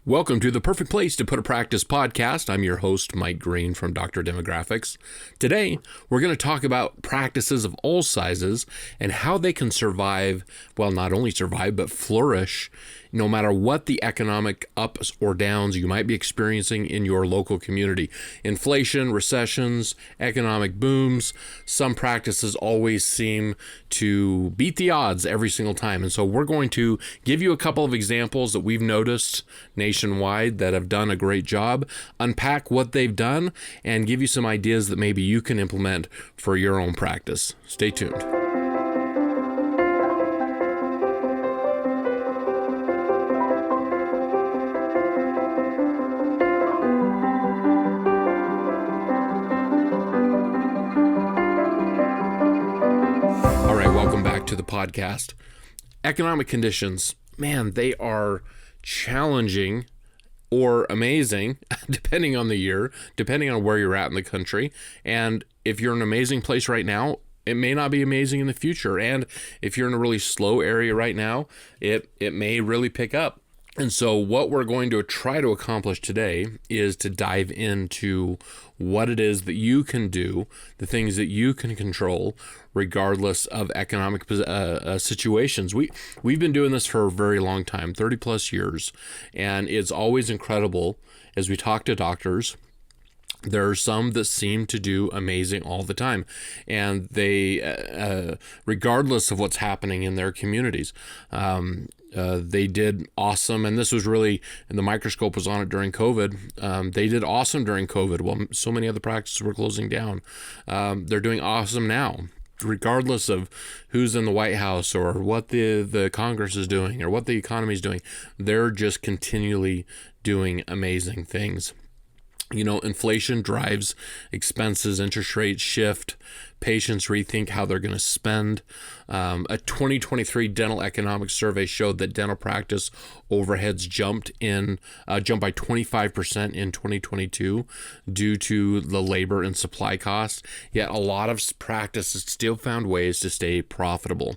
Welcome to the perfect place to put a practice podcast. I'm your host, Mike Green from Dr. Demographics. Today, we're going to talk about practices of all sizes and how they can survive, well, not only survive, but flourish no matter what the economic ups or downs you might be experiencing in your local community. Inflation, recessions, economic booms, some practices always seem to beat the odds every single time. And so we're going to give you a couple of examples that we've noticed nationwide that have done a great job, unpack what they've done, and give you some ideas that maybe you can implement for your own practice. Stay tuned. To the podcast. Economic conditions, man, they are challenging or amazing depending on the year, depending on where you're at in the country. And if you're in an amazing place right now, it may not be amazing in the future. And if you're in a really slow area right now, it may really pick up. And so what we're going to try to accomplish today is to dive into what it is that you can do, the things that you can control, regardless of economic situations. We've been doing this for a very long time, 30 plus years, and it's always incredible as we talk to doctors. There are some that seem to do amazing all the time, and they, regardless of what's happening in their communities, they did awesome. And this was really, and the microscope was on it during COVID. They did awesome during COVID. Well, so many other practices were closing down. They're doing awesome now, regardless of who's in the White House or what the Congress is doing or what the economy is doing. They're just continually doing amazing things. You know, inflation drives expenses, interest rates shift, patients rethink how they're going to spend. A 2023 dental economic survey showed that dental practice overheads jumped by 25% in 2022 due to the labor and supply costs. Yet a lot of practices still found ways to stay profitable.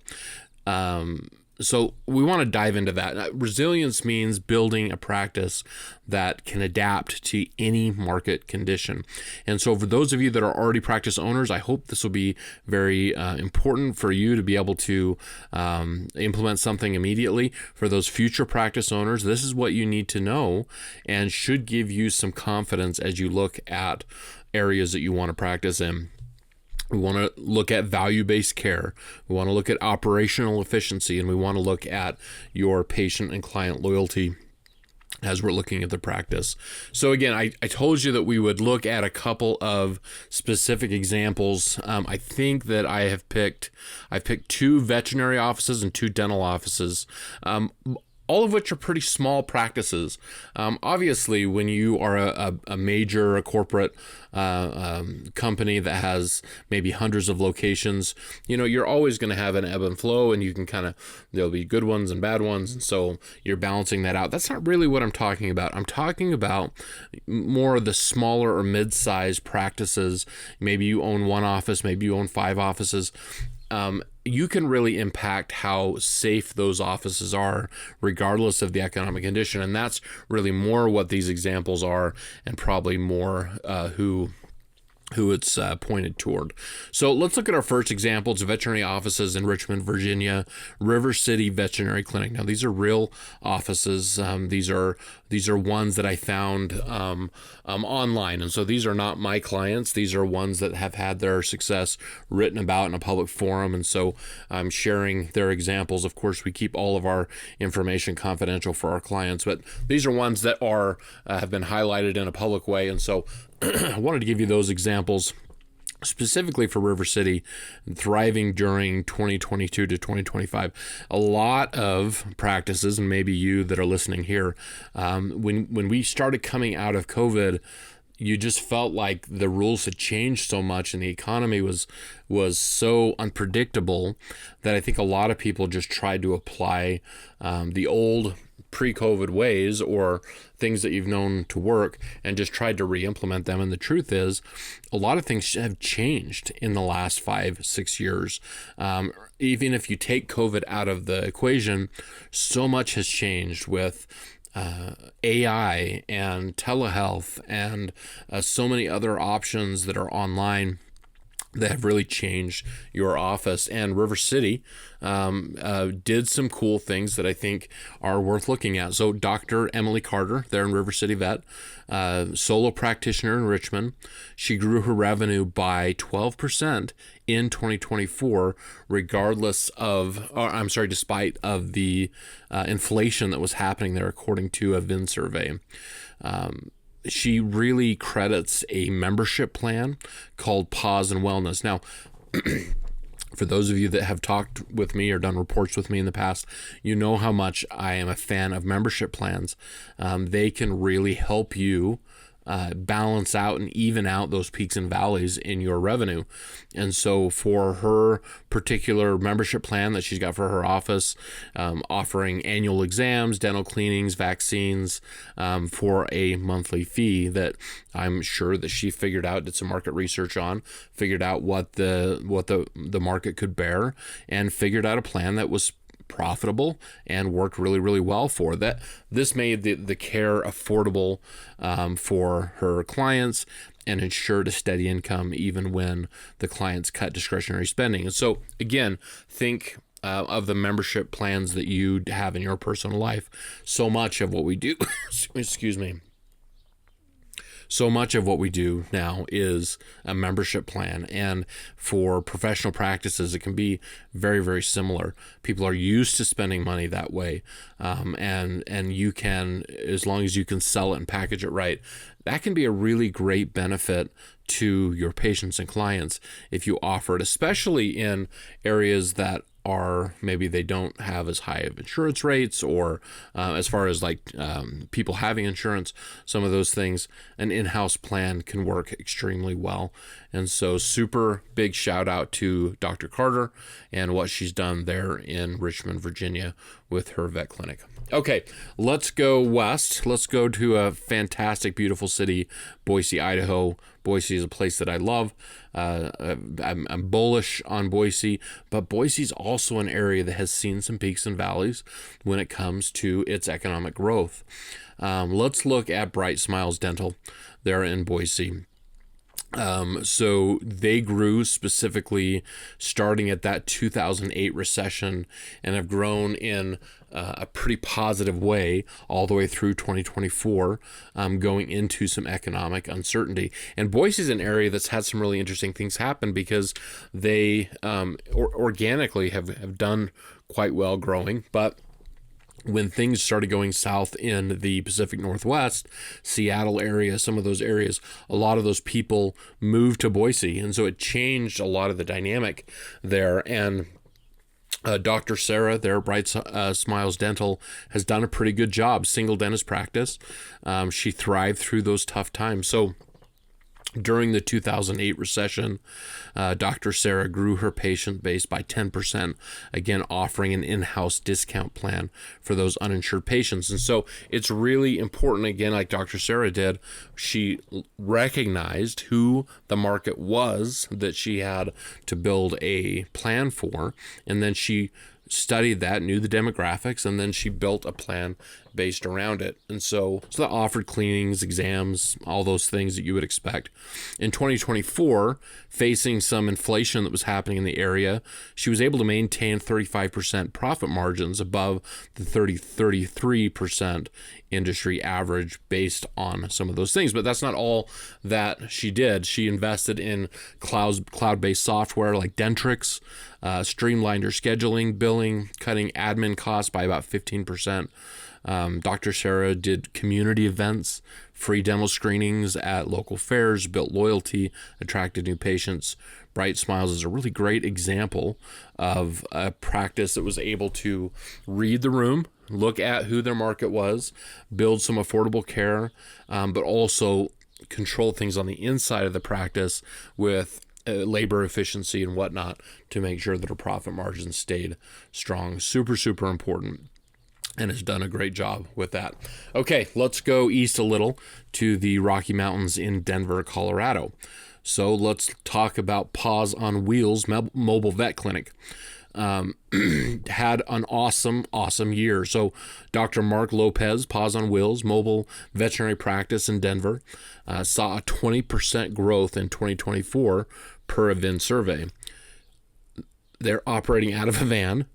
So we want to dive into that. Resilience means building a practice that can adapt to any market condition. And so for those of you that are already practice owners, I hope this will be very important for you to be able to implement something immediately. For those future practice owners, this is what you need to know and should give you some confidence as you look at areas that you want to practice in. We want to look at value-based care. We want to look at operational efficiency, and we want to look at your patient and client loyalty as we're looking at the practice. So again, I told you that we would look at a couple of specific examples. I think that I've picked 2 veterinary offices and 2 dental offices. All of which are pretty small practices. Obviously, when you are a major, a corporate company that has maybe hundreds of locations, you know, you're always going to have an ebb and flow, and you can there'll be good ones and bad ones, and so you're balancing that out. That's not really what I'm talking about. I'm talking about more of the smaller or mid-sized practices. Maybe you own 1 office, maybe you own 5 offices. You can really impact how safe those offices are regardless of the economic condition. And that's really more what these examples are, and probably more who it's pointed toward. So let's look at our first example. It's veterinary offices in Richmond, Virginia, River City Veterinary Clinic. Now, these are real offices. These are ones that I found online. And so these are not my clients. These are ones that have had their success written about in a public forum. And so I'm sharing their examples. Of course, we keep all of our information confidential for our clients, but these are ones that are have been highlighted in a public way. And so I wanted to give you those examples specifically for River City thriving during 2022 to 2025. A lot of practices, and maybe you that are listening here, when we started coming out of COVID, you just felt like the rules had changed so much and the economy was so unpredictable that I think a lot of people just tried to apply the old pre-COVID ways or things that you've known to work and just tried to re-implement them. And the truth is, a lot of things have changed in the last 5-6 years. Even if you take COVID out of the equation, so much has changed with AI and telehealth and so many other options that are online that have really changed your office. And River City did some cool things that I think are worth looking at. So Dr. Emily Carter, there in River City Vet, solo practitioner in Richmond, she grew her revenue by 12% in 2024, despite of the inflation that was happening there, according to a VIN survey. She really credits a membership plan called Pause and Wellness. Now, for those of you that have talked with me or done reports with me in the past, you know how much I am a fan of membership plans. They can really help you balance out and even out those peaks and valleys in your revenue. And so for her particular membership plan that she's got for her office, offering annual exams, dental cleanings, vaccines, for a monthly fee that I'm sure that she figured out, did some market research on, figured out what the market could bear, and figured out a plan that was profitable and worked really, really well for that. This made the care affordable for her clients and ensured a steady income even when the clients cut discretionary spending. And so again, think of the membership plans that you have in your personal life. So much of what we do, excuse me, so much of what we do now is a membership plan. And for professional practices, it can be very, very similar. People are used to spending money that way. And you can, as long as you can sell it and package it right, that can be a really great benefit to your patients and clients if you offer it, especially in areas that are maybe they don't have as high of insurance rates, or as far as people having insurance, some of those things, an in-house plan can work extremely well. And so super big shout out to Dr. Carter and what she's done there in Richmond, Virginia with her vet clinic. Okay, let's go west. Let's go to a fantastic, beautiful city, Boise, Idaho. Boise is a place that I love. I'm bullish on Boise, but Boise is also an area that has seen some peaks and valleys when it comes to its economic growth. Let's look at Bright Smiles Dental there in Boise. So they grew specifically starting at that 2008 recession and have grown in a pretty positive way all the way through 2024, going into some economic uncertainty. And Boise is an area that's had some really interesting things happen because they organically have done quite well growing, but when things started going south in the Pacific Northwest, Seattle area, some of those areas, a lot of those people moved to Boise. And so it changed a lot of the dynamic there. And Dr. Sarah there, Bright Smiles Dental, has done a pretty good job. Single dentist practice. She thrived through those tough times. So during the 2008 recession, Dr. Sarah grew her patient base by 10%, again, offering an in-house discount plan for those uninsured patients. And so it's really important, again, like Dr. Sarah did, she recognized who the market was that she had to build a plan for, and then she studied that, knew the demographics, and then she built a plan based around it. And so that offered cleanings, exams, all those things that you would expect. In 2024, facing some inflation that was happening in the area, she was able to maintain 35% profit margins above the 33% industry average based on some of those things. But that's not all that she did. She invested in cloud-based software like Dentrix, streamlined her scheduling, billing, cutting admin costs by about 15%. Dr. Sarah did community events, free dental screenings at local fairs, built loyalty, attracted new patients. Bright Smiles is a really great example of a practice that was able to read the room, look at who their market was, build some affordable care, but also control things on the inside of the practice with labor efficiency and whatnot to make sure that her profit margins stayed strong. Super, super important. And has done a great job with that. Okay, let's go east a little to the Rocky Mountains in Denver, Colorado. So let's talk about Paws on Wheels Mobile Vet Clinic. had an awesome year. So Dr. Mark Lopez, Paws on Wheels, mobile veterinary practice in Denver, saw a 20% growth in 2024 per event survey. They're operating out of a van.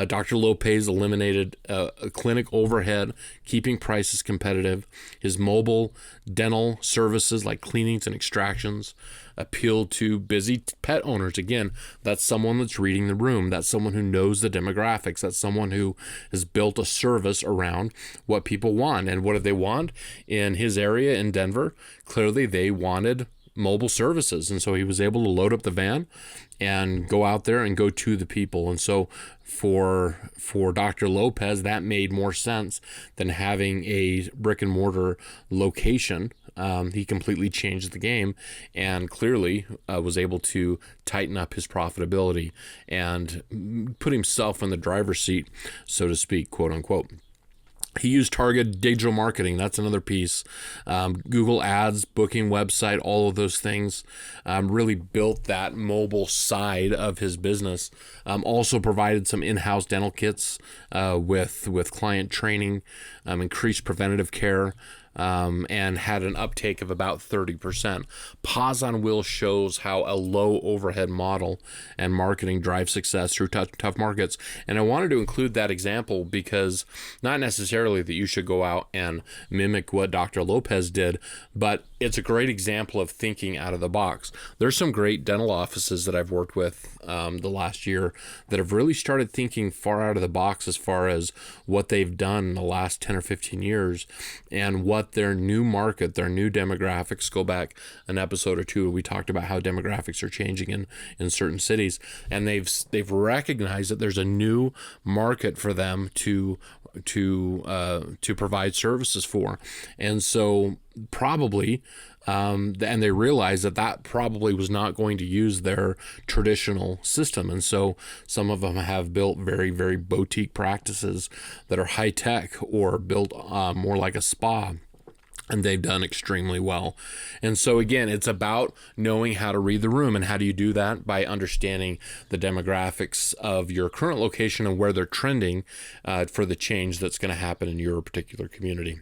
Dr. Lopez eliminated a clinic overhead, keeping prices competitive. His mobile dental services like cleanings and extractions appeal to busy pet owners. Again, that's someone that's reading the room. That's someone who knows the demographics. That's someone who has built a service around what people want. And what did they want in his area in Denver? Clearly, they wanted mobile services. And so he was able to load up the van and go out there and go to the people. And so for Dr. Lopez, that made more sense than having a brick and mortar location. He completely changed the game and clearly was able to tighten up his profitability and put himself in the driver's seat, so to speak, quote unquote. He used targeted digital marketing. That's another piece. Google Ads, booking website, all of those things really built that mobile side of his business. Also provided some in-house dental kits with client training, increased preventative care, and had an uptake of about 30%. Paws on Wheels shows how a low overhead model and marketing drive success through tough markets. And I wanted to include that example because not necessarily that you should go out and mimic what Dr. Lopez did, but it's a great example of thinking out of the box. There's some great dental offices that I've worked with the last year that have really started thinking far out of the box as far as what they've done in the last 10 or 15 years and what their new market, their new demographics. Go back an episode or two, we talked about how demographics are changing in certain cities, and they've recognized that there's a new market for them to provide services for. And so probably and they realized that probably was not going to use their traditional system. And so some of them have built very, very boutique practices that are high tech or built more like a spa. And they've done extremely well. And so again, it's about knowing how to read the room. And how do you do that? By understanding the demographics of your current location and where they're trending for the change that's going to happen in your particular community.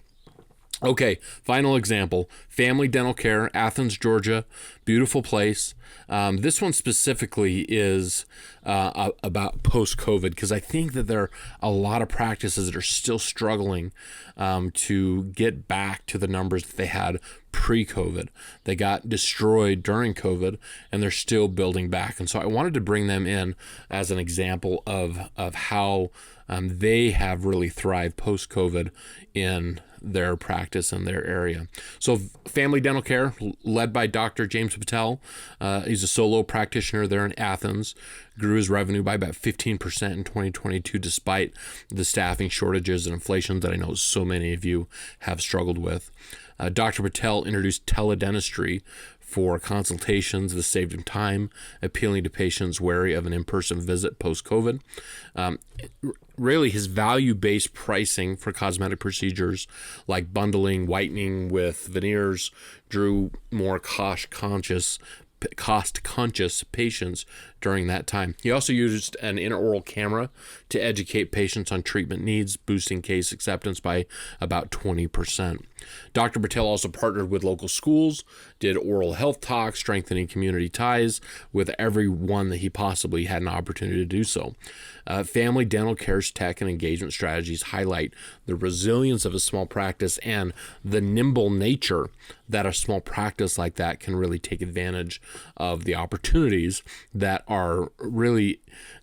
Okay, final example, Family Dental Care, Athens, Georgia, beautiful place. This one specifically is about post-COVID, because I think that there are a lot of practices that are still struggling to get back to the numbers that they had pre-COVID. They got destroyed during COVID, and they're still building back. And so I wanted to bring them in as an example of how they have really thrived post-COVID in their practice in their area. So Family Dental Care, led by Dr. James Patel. He's a solo practitioner there in Athens, grew his revenue by about 15% in 2022, despite the staffing shortages and inflation that I know so many of you have struggled with. Dr. Patel introduced teledentistry for consultations. This saved him time, appealing to patients wary of an in-person visit post-COVID. Really, his value-based pricing for cosmetic procedures like bundling, whitening with veneers drew more cost-conscious patients during that time. He also used an intraoral camera to educate patients on treatment needs, boosting case acceptance by about 20%. Dr. Patel also partnered with local schools, did oral health talks, strengthening community ties with everyone that he possibly had an opportunity to do so. Family Dental Care's tech and engagement strategies highlight the resilience of a small practice and the nimble nature that a small practice like that can really take advantage of the opportunities that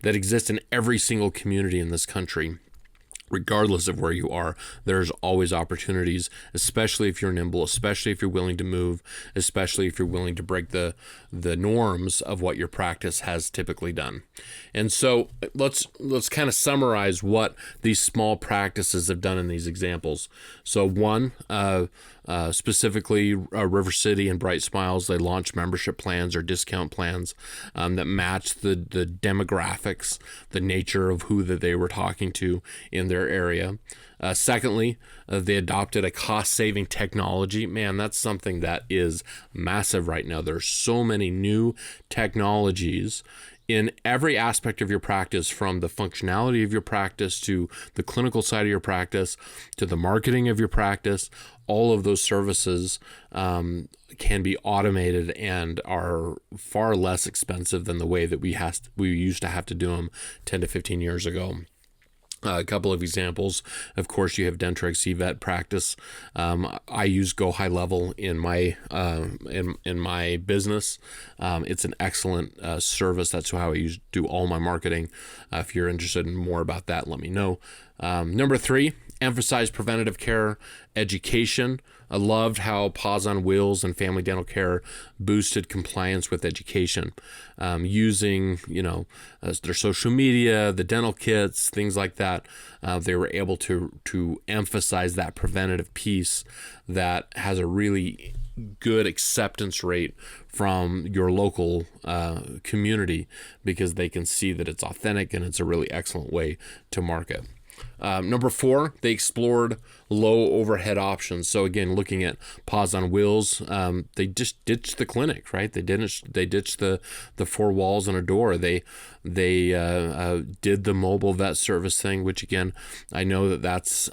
exist in every single community in this country. Regardless of where you are, there's always opportunities, especially if you're nimble, especially if you're willing to move, especially if you're willing to break the norms of what your practice has typically done. And so let's kind of summarize what these small practices have done in these examples. So one, specifically River City and Bright Smiles, they launched membership plans or discount plans that match the demographics, the nature of who that they were talking to in their area. Secondly, they adopted a cost-saving technology. Man, that's something that is massive right now. There's so many new technologies in every aspect of your practice, from the functionality of your practice to the clinical side of your practice to the marketing of your practice. All of those services can be automated and are far less expensive than the way that we used to have to do them 10 to 15 years ago. A couple of examples. Of course, you have Dentrix eVet practice. I use Go High Level in my in my business. It's an excellent service. That's how I do all my marketing. If you're interested in more about that, let me know. Number 3, emphasize preventative care education. I loved how Paws on Wheels and Family Dental Care boosted compliance with education, using their social media, the dental kits, things like that. They were able to emphasize that preventative piece that has a really good acceptance rate from your local community, because they can see that it's authentic and it's a really excellent way to market. Number 4, they explored low overhead options. So again, looking at Paws on Wheels, they just ditched the clinic, right? They ditched the 4 walls and a door. They did the mobile vet service thing, which again, I know that's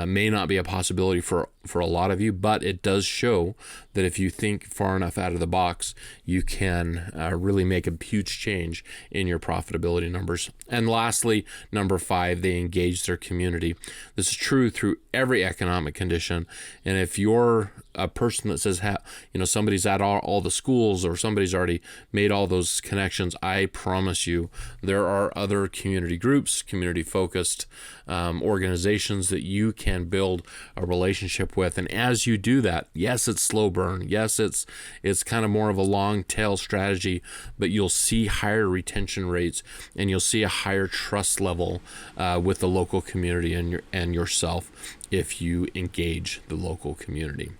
may not be a possibility for a lot of you, but it does show that if you think far enough out of the box, you can really make a huge change in your profitability numbers. And lastly, number 5, they engage their community. This is true through every economic condition. And if you're a person that says, somebody's at all the schools, or somebody's already made all those connections, I promise you there are other community groups, community-focused organizations that you can build a relationship with. And as you do that, yes, it's slow burn. Yes, it's kind of more of a long tail strategy, but you'll see higher retention rates and you'll see a higher trust level with the local community and yourself if you engage the local community.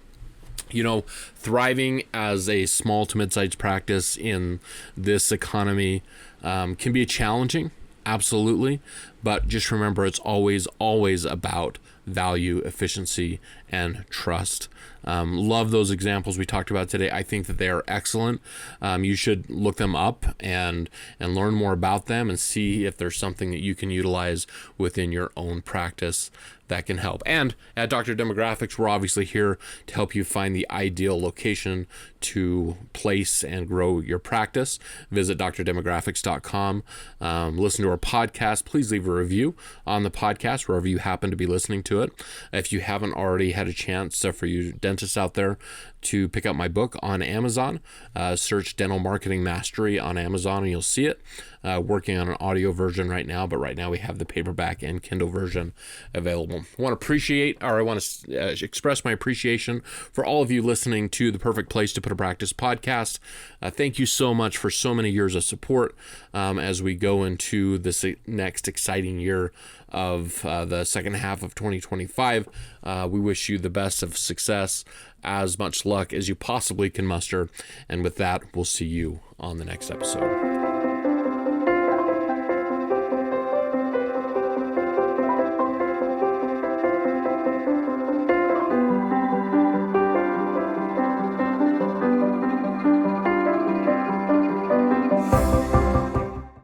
Thriving as a small to mid-sized practice in this economy can be challenging, absolutely. But just remember, it's always about value, efficiency, and trust. Love those examples we talked about today. I think that they are excellent. You should look them up and learn more about them and see if there's something that you can utilize within your own practice that can help. And at Dr. Demographics, we're obviously here to help you find the ideal location to place and grow your practice. Visit drdemographics.com. Listen to our podcast. Please leave a review on the podcast wherever you happen to be listening to it. If you haven't already had a chance, for you dentists out there, to pick up my book on Amazon, search Dental Marketing Mastery on Amazon and you'll see it. Working on an audio version right now, but right now we have the paperback and Kindle version available. I want to express my appreciation for all of you listening to the Perfect Place to Put a Practice podcast. Thank you so much for so many years of support as we go into this next exciting year of the second half of 2025. We wish you the best of success, as much luck as you possibly can muster. And with that, we'll see you on the next episode.